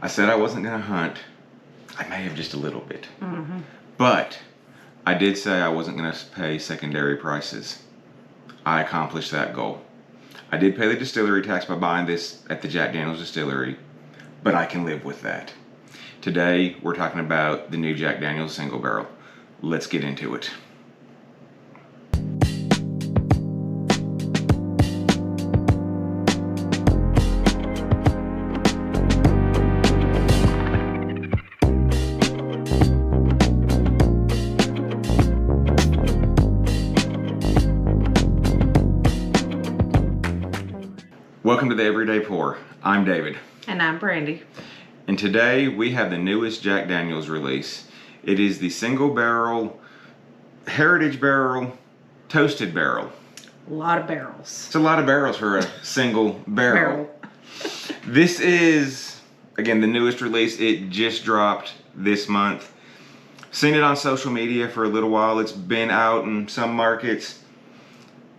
I said I wasn't going to hunt. I may have just a little bit. But I did say I wasn't going to pay secondary prices. I accomplished that goal. I did pay the distillery tax by buying this at the Jack Daniel's distillery, but I can live with that. Today, we're talking about the new Jack Daniel's single barrel. Let's get into it. Welcome to the Everyday Pour. I'm David. And I'm Brandy. And today we have the newest Jack Daniel's release. It is the single barrel, heritage barrel, toasted barrel. A lot of barrels. It's a lot of barrels for a single barrel. This is, again, the newest release. It just dropped this month. Seen it on social media for a little while. It's been out in some markets.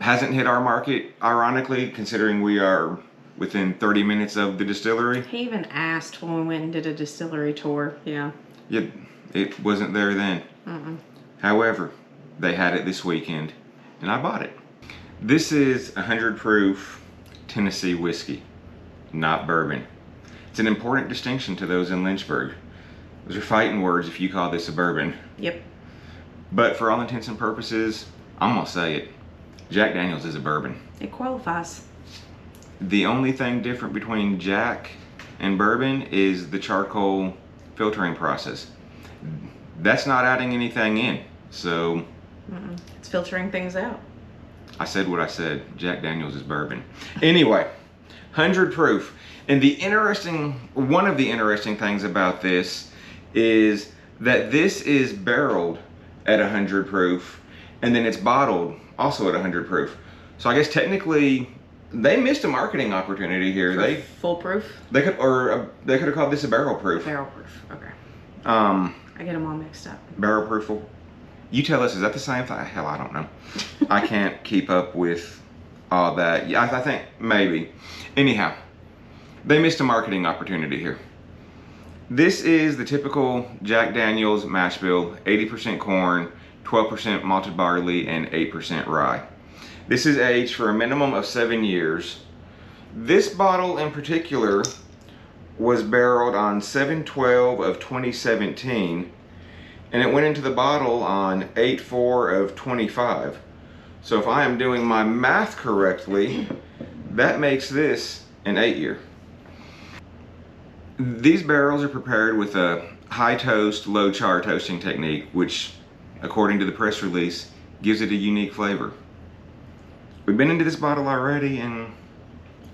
Hasn't hit our market, ironically, considering we are within 30 minutes of the distillery. He even asked when we went and did a distillery tour. Yeah, it wasn't there then. However, they had it this weekend, and I bought it. This is 100 proof Tennessee whiskey, not bourbon. It's an important distinction to those in Lynchburg. Those are fighting words if you call this a bourbon. Yep. But for all intents and purposes, I'm gonna say it. Jack Daniel's is a bourbon. It qualifies. The only thing different between Jack and bourbon is the charcoal filtering process. That's not adding anything in, so... It's filtering things out. I said what I said. Jack Daniel's is bourbon. Anyway, 100 proof. And one of the interesting things about this is that this is barreled at 100 proof, and then it's bottled also at 100 proof. So I guess technically they missed a marketing opportunity here. They foolproof. They could have called this a barrel proof. Barrel proof. Okay. I get them all mixed up. Barrel proof. You tell us, is that the same thing? Hell, I don't know. I can't keep up with all that. Yeah, I think maybe. Anyhow, they missed a marketing opportunity here. This is the typical Jack Daniel's mash bill: 80% corn, 12% malted barley, and 8% rye. This is aged for a minimum of 7 years. This bottle in particular was barreled on 7/12 of 2017, and it went into the bottle on 8/4 of 25. So if I am doing my math correctly, that makes this an 8-year. These barrels are prepared with a high toast, low char toasting technique, which, according to the press release, gives it a unique flavor. We've been into this bottle already, and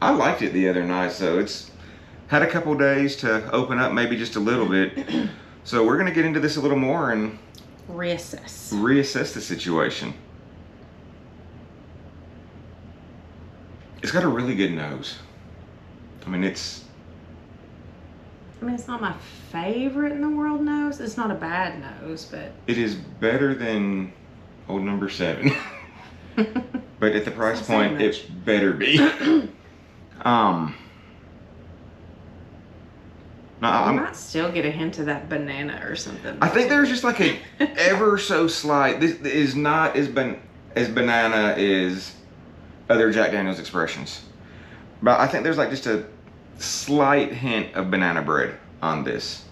I liked it the other night, so it's had a couple days to open up, maybe just a little bit. So we're gonna get into this a little more and reassess the situation. It's got a really good nose. I mean, it's not my favorite in the world nose. It's not a bad nose, but... It is better than old number 7. But at the price point, it better be. I might still get a hint of that banana or something. I think there's just like a ever so slight... This is not as banana as other Jack Daniel's expressions. But I think there's like just a slight hint of banana bread on this.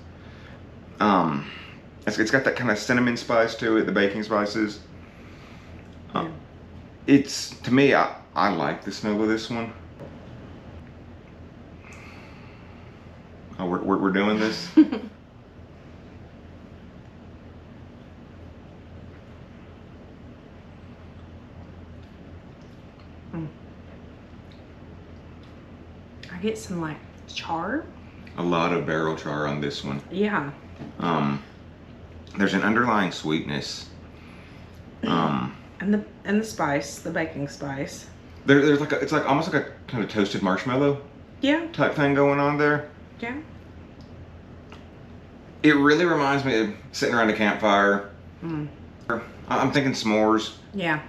It's got that kind of cinnamon spice to it, the baking spices. It's, to me, I like the smell of this one. Oh, we're doing this? I get some like char. A lot of barrel char on this one. Yeah. There's an underlying sweetness. And the spice, the baking spice. There's like it's like almost like a kind of toasted marshmallow. Yeah. Type thing going on there. Yeah. It really reminds me of sitting around a campfire. I'm thinking s'mores. Yeah.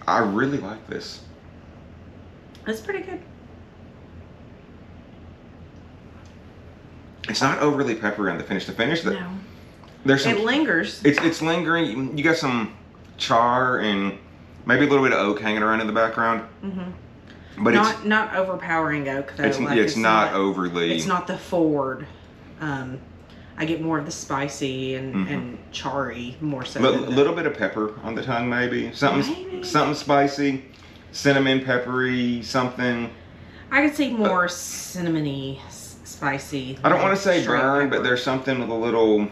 I really like this. It's pretty good. It's not overly peppery on the finish. The finish that No. there's some, It lingers. It's lingering. You got some char and maybe a little bit of oak hanging around in the background. Mm-hmm. But not overpowering oak though. It's not overly. It's not the forward. I get more of the spicy and charry more so. A little bit of pepper on the tongue, maybe something spicy, cinnamon, peppery, something. I could see more cinnamony, spicy. I don't want to say burn, but there's something with a little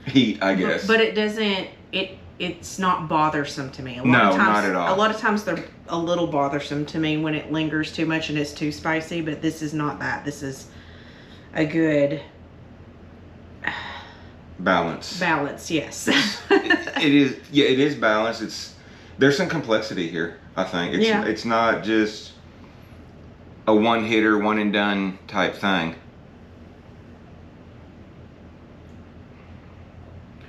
heat, I guess. But it doesn't. It's not bothersome to me. No, not at all. A lot of times they're a little bothersome to me when it lingers too much and it's too spicy. But this is not that. This is a good balance. Yes. It is. Yeah, it is balanced. There's some complexity here. I think it's not just a one hitter, one and done type thing.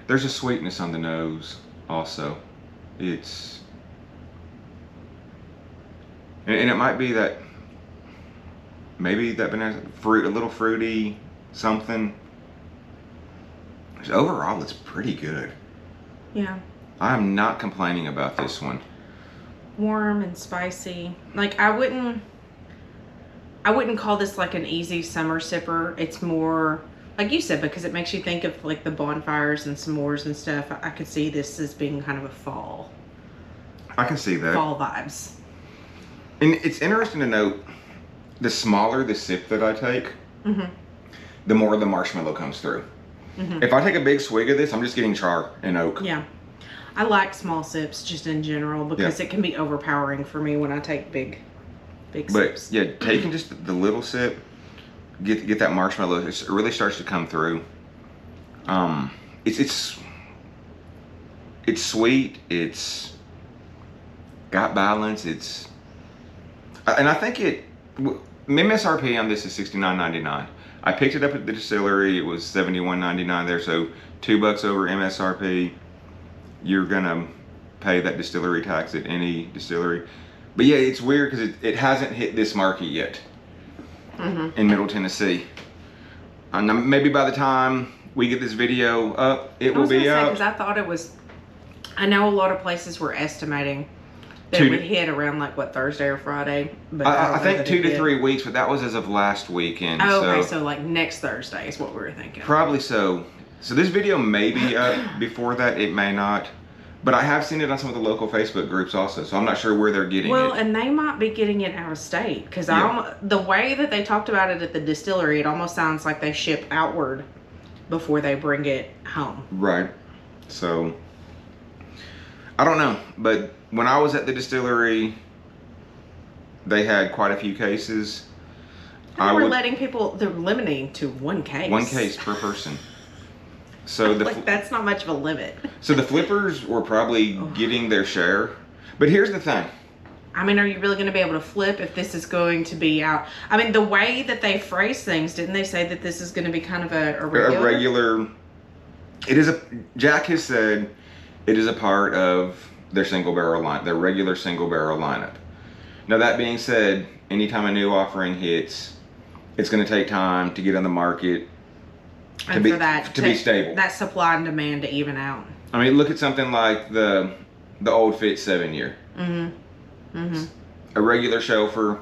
There's a sweetness on the nose also. And it might be that maybe that banana fruit, a little fruity something. Overall, it's pretty good. Yeah. I'm not complaining about this one. Warm and spicy. Like I wouldn't call this like an easy summer sipper. It's more like you said, because it makes you think of like the bonfires and s'mores and stuff. I could see this as being kind of a fall. I can see that. Fall vibes. And it's interesting to note, the smaller the sip that I take, the more the marshmallow comes through. If I take a big swig of this, I'm just getting char and oak. Yeah. I like small sips just in general because it can be overpowering for me when I take big sips. But yeah, taking just the little sip, get that marshmallow, it really starts to come through. It's sweet, it's got balance, and I think MSRP on this is $69.99. I picked it up at the distillery. It was $71.99 there, so $2 over MSRP. You're gonna pay that distillery tax at any distillery. But yeah, it's weird because it hasn't hit this market yet in Middle Tennessee. And maybe by the time we get this video up, it will be up. Because I thought it was. I know a lot of places were estimating that it would hit around like what, Thursday or Friday. But I think 2 to 3 weeks, but that was as of last weekend. Oh, okay, so like next Thursday is what we were thinking. Probably so. So this video may be up before that, it may not. But I have seen it on some of the local Facebook groups also, so I'm not sure where they're getting it. Well, and they might be getting it out of state, because the way that they talked about it at the distillery, it almost sounds like they ship outward before they bring it home. Right. So, I don't know, but when I was at the distillery, they had quite a few cases. They're limiting to one case. One case per person. So that's not much of a limit. So the flippers were probably getting their share. But here's the thing. I mean, are you really going to be able to flip if this is going to be out? I mean, the way that they phrase things, didn't they say that this is going to be kind of a regular? Jack has said it is a part of their single barrel line, their regular single barrel lineup. Now that being said, anytime a new offering hits, it's going to take time to get on the market. To be stable. That supply and demand to even out. I mean, look at something like the Old Fit 7-year. A regular shelfer.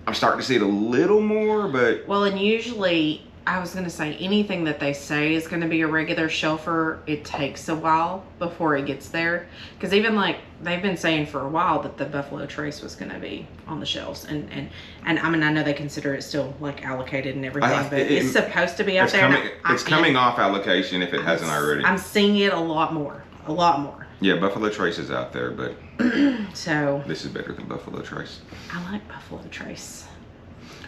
I'm starting to see it a little more, but... Well, and usually, I was going to say, anything that they say is going to be a regular shelfer, it takes a while before it gets there. Because even like, they've been saying for a while that the Buffalo Trace was going to be on the shelves. And I mean, I know they consider it still like allocated and everything, but it's supposed to be out there. It's coming off allocation if it hasn't already. I'm seeing it a lot more. Yeah, Buffalo Trace is out there, but so this is better than Buffalo Trace. I like Buffalo Trace.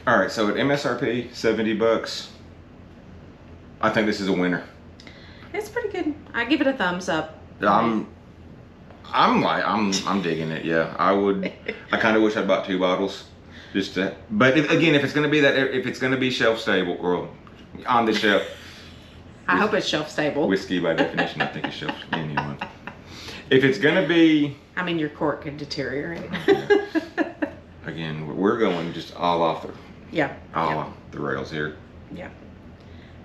All right, so at MSRP, $70. I think this is a winner. It's pretty good. I give it a thumbs up. I'm digging it. Yeah, I kind of wish I bought 2 bottles, just to. But if it's gonna be shelf stable or on the shelf. I hope it's shelf stable. Whiskey by definition, I think it's shelf anyone. If it's gonna be. I mean, your cork could deteriorate. Yeah. Again, we're going just all off Yeah. Oh, yeah. the rails here. Yeah.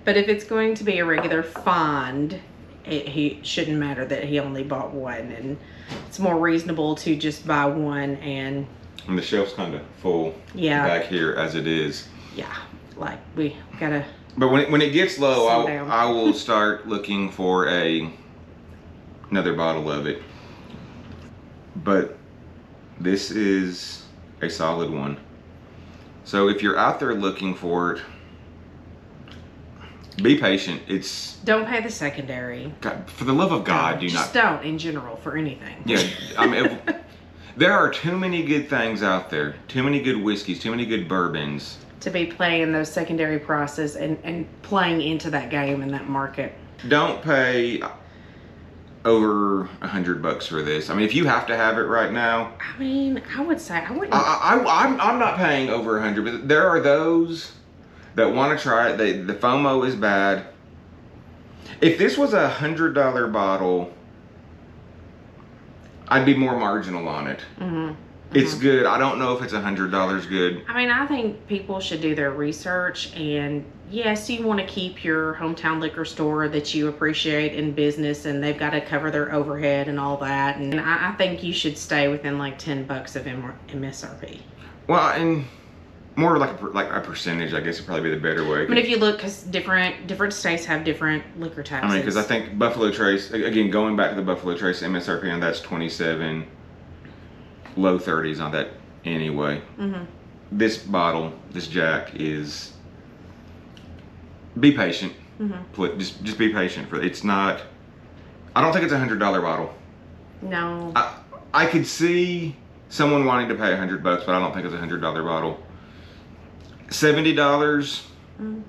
But if it's going to be a regular find, he shouldn't matter that he only bought one, and it's more reasonable to just buy one. And the shelf's kind of full. Yeah. Back here as it is. Yeah. Like we gotta. But when it gets low, I will start looking for another bottle of it. But this is a solid one. So if you're out there looking for it, be patient. Don't pay the secondary. God, for the love of God, just don't in general for anything. Yeah, I mean, there are too many good things out there. Too many good whiskeys. Too many good bourbons. To be playing those secondary prices and playing into that game and that market. Don't pay over $100 for this. I mean, if you have to have it right now. I mean, I would say I wouldn't. I'm not paying over $100, but there are those that want to try it. The FOMO is bad. If this was a $100 bottle, I'd be more marginal on it. Mm-hmm. It's good. I don't know if it's $100 good. I mean, I think people should do their research, and yes, you want to keep your hometown liquor store that you appreciate in business, and they've got to cover their overhead and all that. And I think you should stay within like $10 of MSRP. Well, and more like a percentage, I guess would probably be the better way. I mean, if you look, because different states have different liquor taxes. I mean, because I think Buffalo Trace, again, going back to the Buffalo Trace MSRP, and that's 27. Low 30s on that anyway. Mm-hmm. This bottle, this Jack is. Be patient. Mm-hmm. Just be patient for it. It's not. I don't think it's a $100 bottle. No. I could see someone wanting to pay $100, but I don't think it's a $100 bottle. $70. Mm.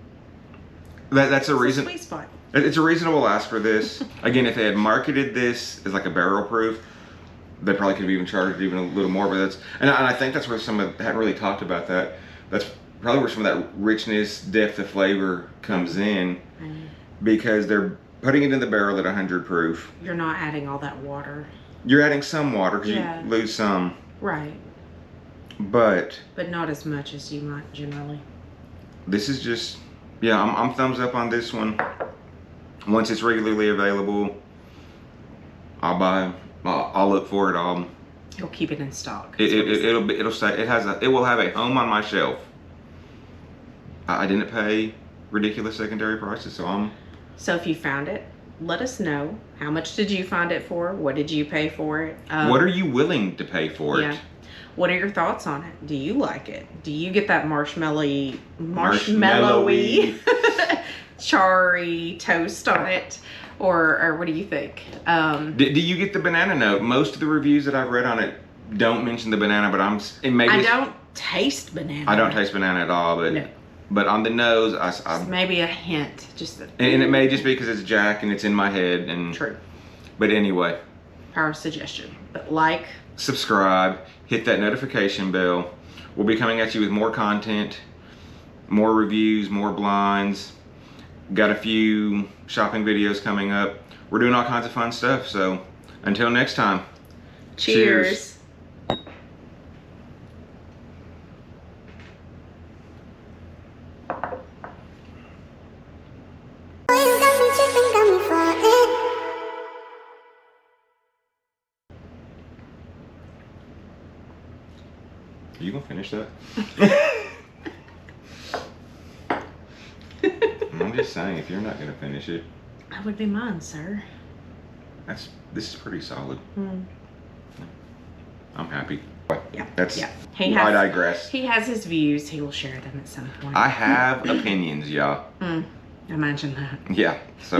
That's a reason. Sweet spot. It's a reasonable ask for this. Again, if they had marketed this as like a barrel proof, they probably could have even charged even a little more, but and I think that's where hadn't really talked about that. That's probably where some of that richness, depth of flavor comes in, because they're putting it in the barrel at 100 proof. You're not adding all that water. You're adding some water because you lose some. Right. But not as much as you might generally. This is just, yeah, I'm thumbs up on this one. Once it's regularly available, I'll buy. I'll look for it. You'll keep it in stock. It'll stay. It will have a home on my shelf. I didn't pay ridiculous secondary prices, So if you found it, let us know. How much did you find it for? What did you pay for it? What are you willing to pay for it? What are your thoughts on it? Do you like it? Do you get that marshmallowy charry toast on it? Or what do you think? Do you get the banana note? Most of the reviews that I've read on it don't mention the banana, but I don't taste banana. I don't taste banana at all, but no. But on the nose, maybe a hint, and it may just be because it's Jack and it's in my head. And true. But anyway, power of suggestion. But subscribe, hit that notification bell. We'll be coming at you with more content, more reviews, more blinds. Got a few shopping videos coming up. We're doing all kinds of fun stuff. So until next time. Cheers. Are you gonna finish that? I'm just saying, if you're not gonna finish it, that would be mine, sir. This is pretty solid. I'm happy. Yeah. I digress. He has his views. He will share them at some point. I have opinions, y'all. Imagine that. Yeah. So.